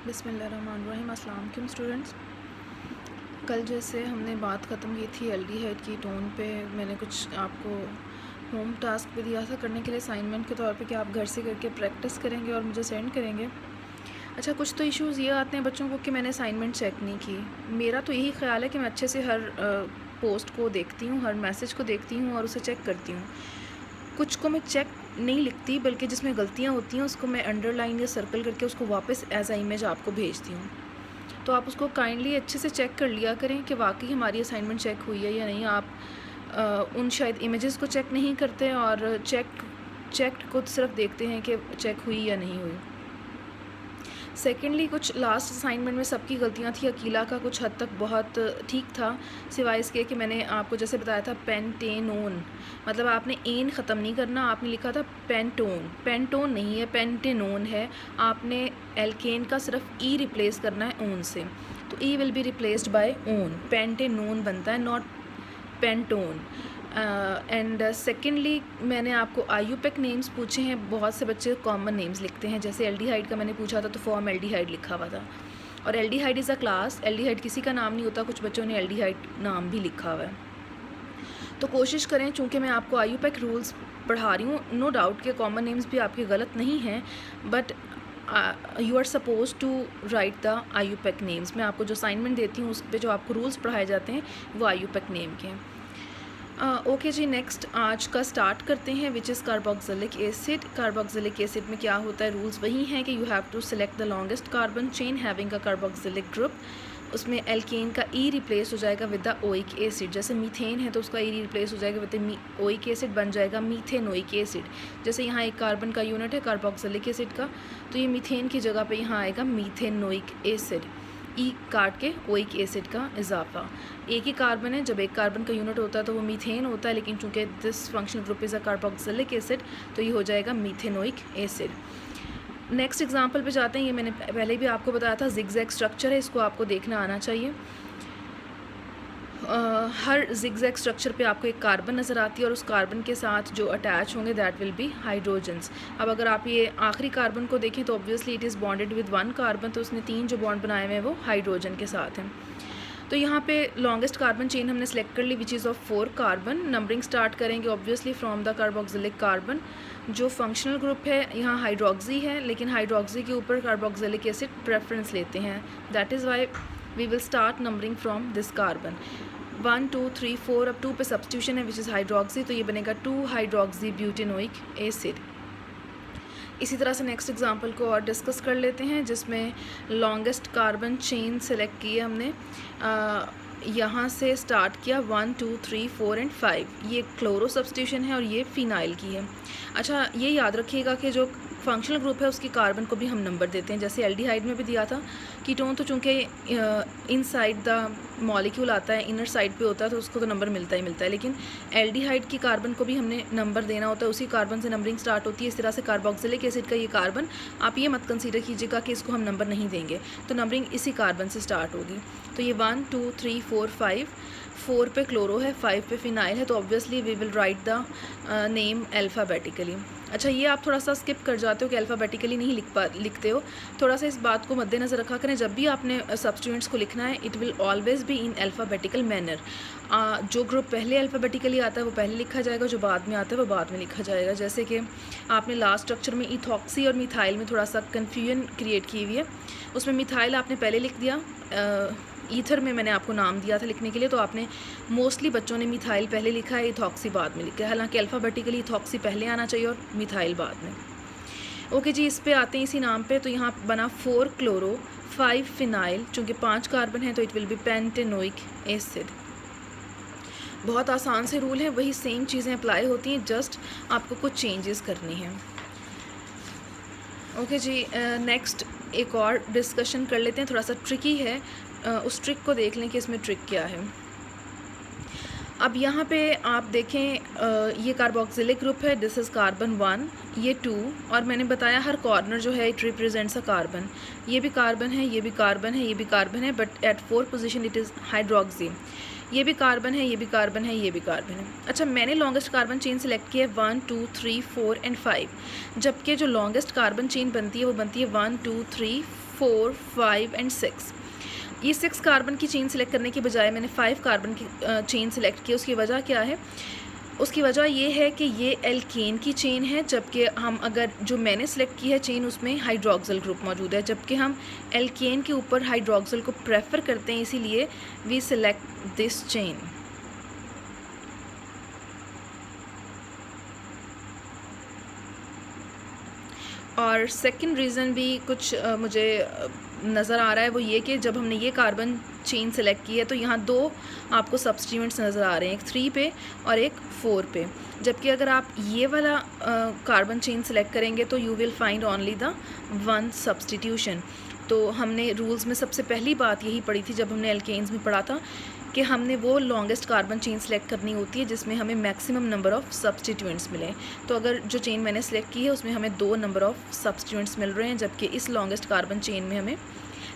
बिस्मिल्लाहिर्रहमानिर्रहीम। अस्सलाम वालेकुम स्टूडेंट्स। कल जैसे हमने बात ख़त्म की थी एल्डिहाइड की टोन पे, मैंने कुछ आपको होम टास्क भी दिया था करने के लिए असाइनमेंट के तौर पे कि आप घर से करके प्रैक्टिस करेंगे और मुझे सेंड करेंगे। अच्छा, कुछ तो इश्यूज़ ये आते हैं बच्चों को कि मैंने असाइनमेंट चेक नहीं की। मेरा तो यही ख़्याल है कि मैं अच्छे से हर पोस्ट को देखती हूँ, हर मैसेज को देखती हूँ और उसे चेक करती हूँ। कुछ को मैं चेक नहीं लिखती, बल्कि जिसमें गलतियाँ होती हैं उसको मैं अंडरलाइन या सर्कल करके उसको वापस एज अ इमेज आपको भेजती हूँ। तो आप उसको काइंडली अच्छे से चेक कर लिया करें कि वाकई हमारी असाइनमेंट चेक हुई है या नहीं। आप उन शायद इमेजेस को चेक नहीं करते और चेक को सिर्फ देखते हैं कि चेक हुई या नहीं हुई। सेकेंडली, कुछ लास्ट असाइनमेंट में सबकी गलतियाँ थी। अकीला का कुछ हद तक बहुत ठीक था, सिवाय इसके कि मैंने आपको जैसे बताया था पेंटेनोन, मतलब आपने एन ख़त्म नहीं करना। आपने लिखा था पेंटोन, पेंटोन नहीं है, पेंटेनोन है। आपने एल्केन का सिर्फ ई रिप्लेस करना है ओन से, तो e will be replaced by one, pentanone बनता है, नॉट पेंटोन। एंड सेकेंडली, मैंने आपको आयुपेक नेम्स पूछे हैं। बहुत से बच्चे कॉमन नेम्स लिखते हैं, जैसे एल्डिहाइड का मैंने पूछा था तो फॉर्म एल्डिहाइड लिखा हुआ था, और aldehyde is a class. Aldehyde किसी का नाम नहीं होता, कुछ बच्चों ने एल्डिहाइड नाम भी लिखा हुआ है। तो कोशिश करें, चूँकि मैं आपको आयुपेक रूल्स पढ़ा रही हूँ, नो डाउट के कॉमन नेम्स भी आपके गलत नहीं हैं, but you are suppose to write the आयुपेक नेम्स। मैं आपको जो असाइनमेंट देती हूँ उस पर जो आपको रूल्स पढ़ाए जाते हैं वो आयुपेक नेम के हैं। ओके जी, नेक्स्ट आज का स्टार्ट करते हैं, which is carboxylic acid. Carboxylic acid में क्या होता है, रूल्स वही हैं कि you have to select the longest carbon chain having a carboxylic group. उसमें एल्केन का ई रिप्लेस हो जाएगा विद द ओइक एसिड। जैसे मीथेन है तो उसका ई रिप्लेस हो जाएगा विद ओइक एसिड, बन जाएगा मीथेनोइक एसिड। जैसे यहाँ एक कार्बन का यूनिट है कार्बोक्सिलिक एसिड का, तो ये मीथेन की जगह पे यहाँ आएगा मीथेनोइक एसिड। ई काट के ओइक एसिड का इजाफा। एक ही कार्बन है, जब एक कार्बन का यूनिट होता है तो वो मीथेन होता है, लेकिन चूंकि this functional group is a carboxylic acid तो ये हो जाएगा मीथेनोइक एसिड। नेक्स्ट एग्जांपल पे जाते हैं। ये मैंने पहले भी आपको बताया था, जिगजैग स्ट्रक्चर है, इसको आपको देखना आना चाहिए। हर जिगजैग स्ट्रक्चर पे आपको एक कार्बन नज़र आती है और उस कार्बन के साथ जो अटैच होंगे दैट विल बी हाइड्रोजन्स। अब अगर आप ये आखिरी कार्बन को देखें तो obviously it is bonded with one carbon, तो उसने 3 जो बॉन्ड बनाए हुए हैं वो हाइड्रोजन के साथ हैं। तो यहाँ पे लॉन्गेस्ट कार्बन चेन हमने सेलेक्ट कर ली which is of 4 carbon. Numbering start करेंगे obviously from the carboxylic carbon. जो फंक्शनल ग्रुप है यहाँ हाइड्रोक्सी है, लेकिन हाइड्रोक्सी के ऊपर कार्बोक्सिलिक एसिड प्रेफरेंस लेते हैं, that is why we will start numbering from this carbon. 1 2 3 4, अब 2 पे सब्स्टिट्यूशन है विच इज़ हाइड्रोक्सी, तो ये बनेगा 2 हाइड्रोक्सी ब्यूटेनोइक एसिड। इसी तरह से नेक्स्ट एग्जांपल को और डिस्कस कर लेते हैं, जिसमें लॉन्गेस्ट कार्बन चेन सेलेक्ट की है हमने। यहाँ से स्टार्ट किया 1 2 3 4 एंड 5। ये क्लोरो सब्स्टिट्यूशन है और ये फिनाइल की है। अच्छा, ये याद रखिएगा कि जो फंक्शनल ग्रुप है उसकी कार्बन को भी हम नंबर देते हैं, जैसे एल्डिहाइड में भी दिया था। कीटोन तो चूँकि इनसाइड द मॉलिक्यूल आता है, इनर साइड पे होता है, तो उसको तो नंबर मिलता ही मिलता है, लेकिन एल्डिहाइड की कार्बन को भी हमने नंबर देना होता है, उसी कार्बन से नंबरिंग स्टार्ट होती है। इस तरह से कार्बोक्सिलिक एसिड का ये कार्बन, आप ये मत कंसीडर कीजिएगा कि इसको हम नंबर नहीं देंगे, तो नंबरिंग इसी कार्बन से स्टार्ट होगी। तो ये 1 2 3 4 5, 4 पे क्लोरो है, 5 पे फिनाइल है, तो obviously we will write the name alphabetically. अच्छा, ये आप थोड़ा सा स्किप कर जाते हो कि अल्फ़ाबेटिकली नहीं लिखते हो। थोड़ा सा इस बात को मद्देनज़र रखा करें, जब भी आपने सब्स्टिट्यूएंट्स को लिखना है it will always be in alphabetical manner. जो ग्रुप पहले अल्फ़ाबेटिकली आता है वो पहले लिखा जाएगा, जो बाद में आता है वो बाद में लिखा जाएगा। जैसे कि आपने लास्ट स्ट्रक्चर में इथॉक्सी और मिथाइल में थोड़ा सा कन्फ्यूजन क्रिएट की हुई है। उसमें मिथाइल आपने पहले लिख दिया, ईथर में मैंने आपको नाम दिया था लिखने के लिए, तो आपने मोस्टली बच्चों ने मिथाइल पहले लिखा है, इथॉक्सी बाद में लिखा है। हालांकि अल्फ़ाबेटिकली इथॉक्सी पहले आना चाहिए और मिथाइल बाद में। ओके जी, इस पे आते हैं इसी नाम पे। तो यहाँ बना 4 क्लोरो 5 फिनाइल, चूँकि 5 कार्बन है तो it will be pentanoic acid. बहुत आसान से रूल है, वही सेम चीज़ें अप्लाई होती हैं, जस्ट आपको कुछ चेंजेस करनी हैं। ओके जी, नेक्स्ट एक और डिस्कशन कर लेते हैं, थोड़ा सा ट्रिकी है। उस ट्रिक को देख लें कि इसमें ट्रिक क्या है। अब यहाँ पे आप देखें, ये कार्बोक्सिलिक ग्रुप है, दिस इज़ कार्बन 1, ये 2, और मैंने बताया हर कॉर्नर जो है इट रिप्रेजेंट्स अ कार्बन। ये भी कार्बन है, ये भी कार्बन है, ये भी कार्बन है, but at 4th position it is hydroxy. ये भी कार्बन है, ये भी कार्बन है, ये भी कार्बन है। अच्छा, मैंने लॉन्गेस्ट कार्बन चेन सेलेक्ट की है 1 2 3 4 एंड 5, जबकि जो लॉन्गेस्ट कार्बन चेन बनती है वो बनती है 1 2 3 4, 5 एंड 6। ये 6 कार्बन की चेन सेलेक्ट करने के बजाय मैंने 5 कार्बन की चेन सेलेक्ट की। उसकी वजह क्या है? उसकी वजह ये है कि ये एल्केन की चेन है, जबकि हम अगर जो मैंने सेलेक्ट की है चेन उसमें हाइड्रोक्सिल ग्रुप मौजूद है, जबकि हम एल्केन के ऊपर हाइड्रोक्सिल को प्रेफर करते हैं, इसीलिए वी सेलेक्ट दिस चेन। और सेकंड रीज़न भी कुछ मुझे नज़र आ रहा है, वो ये कि जब हमने ये कार्बन चेन सेलेक्ट की है तो यहाँ 2 आपको सब्स्टिट्यूएंट्स नज़र आ रहे हैं, एक 3 पे और एक 4 पे, जबकि अगर आप ये वाला कार्बन चेन सेलेक्ट करेंगे तो you will find only the 1 substitution. तो हमने रूल्स में सबसे पहली बात यही पढ़ी थी जब हमने एल्केन्स में पढ़ा था कि हमने वो लॉन्गेस्ट कार्बन चेन सेलेक्ट करनी होती है जिसमें हमें मैक्सिमम नंबर ऑफ़ सब्स्टिट्यूएंट्स मिले। तो अगर जो चेन मैंने सेलेक्ट की है उसमें हमें 2 नंबर ऑफ़ सब्स्टिट्यूएंट्स मिल रहे हैं, जबकि इस लॉन्गेस्ट कार्बन चेन में हमें,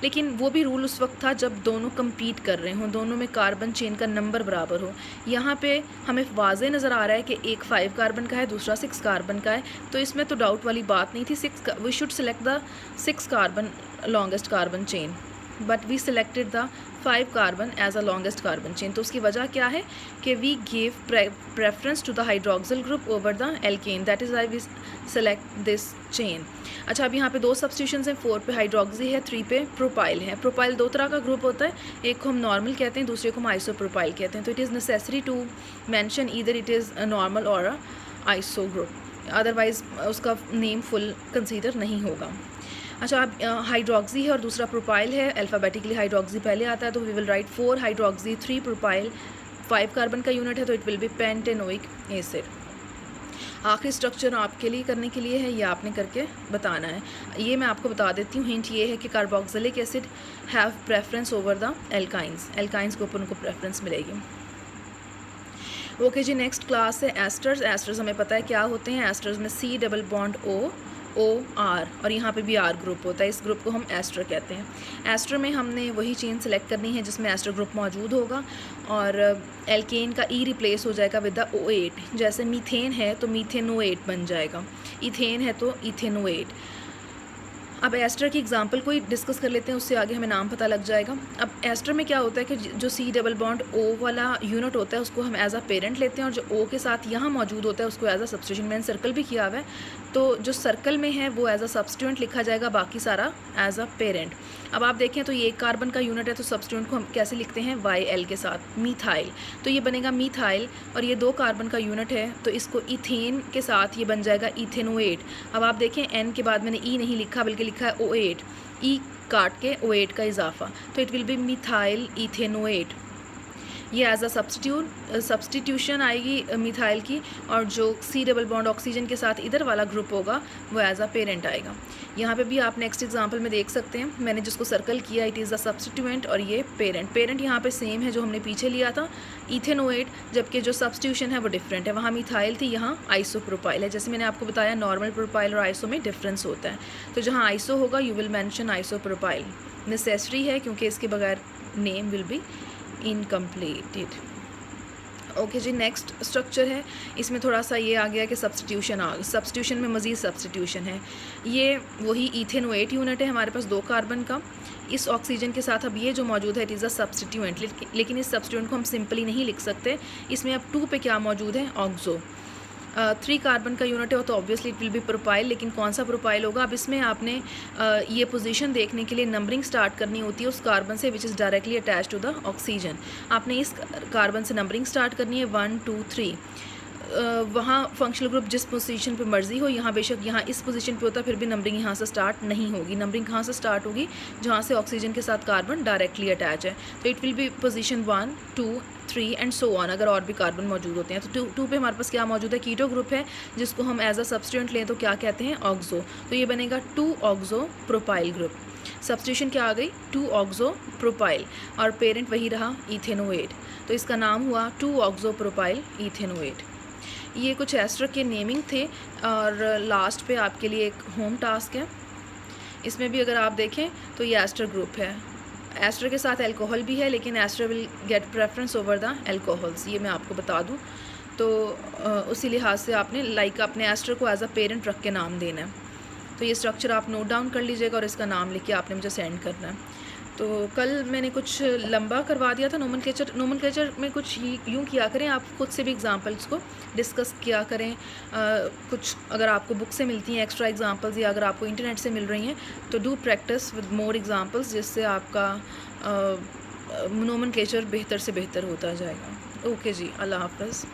लेकिन वो भी रूल उस वक्त था जब दोनों कम्पीट कर रहे हों, दोनों में कार्बन चेन का नंबर बराबर हो। यहाँ पे हमें वाज़े नज़र आ रहा है कि एक 5 कार्बन का है, दूसरा 6 कार्बन का है, तो इसमें तो डाउट वाली बात नहीं थी। We should select the 6 carbon longest carbon chain, but we selected the 5 carbon as a longest carbon chain. तो उसकी वजह क्या है कि we give preference to the hydroxyl group over the alkane, that is I we select this chain. अच्छा, अब यहाँ पे 2 सब्स्टिट्यूशंस हैं, 4 पे हाइड्रोक्सी है, 3 पे प्रोपाइल है। प्रोपाइल 2 तरह का ग्रुप होता है, एक को हम नॉर्मल कहते हैं, दूसरे को हम आइसोप्रोपाइल कहते हैं। तो it is necessary to mention either it is normal और अ आइसो ग्रुप, अदरवाइज़ उसका नेम फुल कंसीडर नहीं होगा। अच्छा, अब हाइड्रोक्सी है और दूसरा प्रोपाइल है, अल्फ़ाबेटिकली हाइड्रोक्सी पहले आता है, तो we will write 4 hydroxy 3 propyl. 5 carbon का यूनिट है तो it will be pentanoic acid. आखिरी स्ट्रक्चर आपके लिए करने के लिए है, ये आपने करके बताना है। ये मैं आपको बता देती हूँ, हिंट ये है कि carboxylic acid have preference over the alkynes, alkynes के ऊपर उनको प्रेफरेंस मिलेगी। ओके जी, नेक्स्ट क्लास है एस्टर्स। एस्टर्स हमें पता है क्या होते हैं। एस्टर्स में C double bond O R और यहाँ पे भी R ग्रुप होता है, इस ग्रुप को हम एस्टर कहते हैं। एस्टर में हमने वही चेन सेलेक्ट करनी है जिसमें एस्टर ग्रुप मौजूद होगा और एल्केन का E रिप्लेस हो जाएगा विद द O8। जैसे मीथेन है तो मीथेनोएट बन जाएगा, इथेन है तो इथेनोएट। अब एस्टर की एग्जांपल को ही डिस्कस कर लेते हैं, उससे आगे हमें नाम पता लग जाएगा। अब एस्टर में क्या होता है कि जो C डबल बॉन्ड O वाला यूनिट होता है उसको हम एज अ पेरेंट लेते हैं और जो O के साथ यहाँ मौजूद होता है उसको एज अ सब्स्टिट्यूएंट, मैंने सर्कल भी किया हुआ है, तो जो सर्कल में है वो एज अ सब्स्टिट्यूएंट लिखा जाएगा, बाकी सारा एज अ पेरेंट। अब आप देखें तो ये 1 कार्बन का यूनिट है तो सब्स्टिट्यूएंट को हम कैसे लिखते हैं, YL के साथ, मीथाइल, तो ये बनेगा मीथाइल। और ये 2 कार्बन का यूनिट है तो इसको इथेन के साथ ये बन जाएगा इथेनोएट। अब आप देखें N के बाद मैंने E नहीं लिखा बल्कि लिखा है O8, E काट के O8 का इजाफा, तो it will B methyl ethanoate. ये एज अ सब्स्टिट्यूशन आएगी मिथाइल की, और जो C डबल बॉन्ड ऑक्सीजन के साथ इधर वाला ग्रुप होगा वो एज अ पेरेंट आएगा। यहाँ पे भी आप नेक्स्ट एग्जांपल में देख सकते हैं, मैंने जिसको सर्कल किया इट इज़ अ सब्स्टिट्यूएंट और ये पेरेंट। पेरेंट यहाँ पे सेम है जो हमने पीछे लिया था इथेनोएट, जबकि जो सब्स्टिट्यूशन है वो डिफरेंट है, वहाँ मिथाइल थी, यहाँ आइसोप्रोपाइल है। जैसे मैंने आपको बताया नॉर्मल प्रोपाइल और आइसो में डिफरेंस होता है, तो जहाँ आइसो होगा you will mention isopropyl, necessary है क्योंकि इसके बगैर name will be incompleted. Okay जी, नेक्स्ट स्ट्रक्चर है, इसमें थोड़ा सा ये आ गया कि सब्स्टिट्यूशन में मज़ीद सब्स्टिट्यूशन है। ये वही इथेनोएट यूनिट है हमारे पास 2 कार्बन का, इस ऑक्सीजन के साथ अब ये जो मौजूद है इट इज़ अ सब्स्टिट्यूएंट, लेकिन इस सब्स्टिट्यूएंट को हम सिंपली नहीं लिख सकते। इसमें अब 2 पे क्या मौजूद है, ऑक्सो। 3 कार्बन का यूनिट है तो obviously it will B propyl, लेकिन कौन सा प्रोपाइल होगा। अब इसमें आपने ये पोजीशन देखने के लिए नंबरिंग स्टार्ट करनी होती है उस कार्बन से which is directly attach to the oxygen. आपने इस कार्बन से नंबरिंग स्टार्ट करनी है 1 2 3, वहाँ फंक्शनल ग्रुप जिस पोजीशन पे मर्जी हो, यहाँ बेशक यहाँ इस पोजीशन पे होता है फिर भी नंबरिंग यहाँ से स्टार्ट नहीं होगी। नंबरिंग कहाँ से स्टार्ट होगी, जहाँ से ऑक्सीजन के साथ कार्बन डायरेक्टली अटैच है, तो it will B position 1 2 3 and so on, अगर और भी कार्बन मौजूद होते हैं। तो 2 पे हमारे पास क्या मौजूद है, कीटो ग्रुप है जिसको हम एज अ सब्स्टिट्यूएंट लें तो क्या कहते हैं, ऑक्सो, तो ये बनेगा 2 ऑक्सो प्रोपाइल ग्रुप। सब्स्टिट्यूशन क्या आ गई, 2 ऑक्सो प्रोपाइल, और पेरेंट वही रहा इथेनोएट, तो इसका नाम हुआ 2 ऑक्सो प्रोपाइल इथेनोएट। ये कुछ एस्टर के नेमिंग थे, और लास्ट पे आपके लिए एक होम टास्क है। इसमें भी अगर आप देखें तो ये एस्टर ग्रुप है, एस्टर के साथ अल्कोहल भी है, लेकिन ester will get preference over the alcohols, ये मैं आपको बता दूं। तो उसी लिहाज से आपने अपने एस्टर को एज अ पेरेंट रख के नाम देना है। तो ये स्ट्रक्चर आप नोट डाउन कर लीजिएगा और इसका नाम लिख के आपने मुझे सेंड करना है। तो कल मैंने कुछ लंबा करवा दिया था नोमेनक्लेचर में कुछ यूँ किया करें, आप खुद से भी एग्जांपल्स को डिस्कस किया करें। कुछ अगर आपको बुक से मिलती हैं एक्स्ट्रा एग्जांपल्स या अगर आपको इंटरनेट से मिल रही हैं तो do practice with more examples, जिससे आपका नोमेनक्लेचर बेहतर से बेहतर होता जाएगा। ओके जी, अल्लाह हाफ़िज़।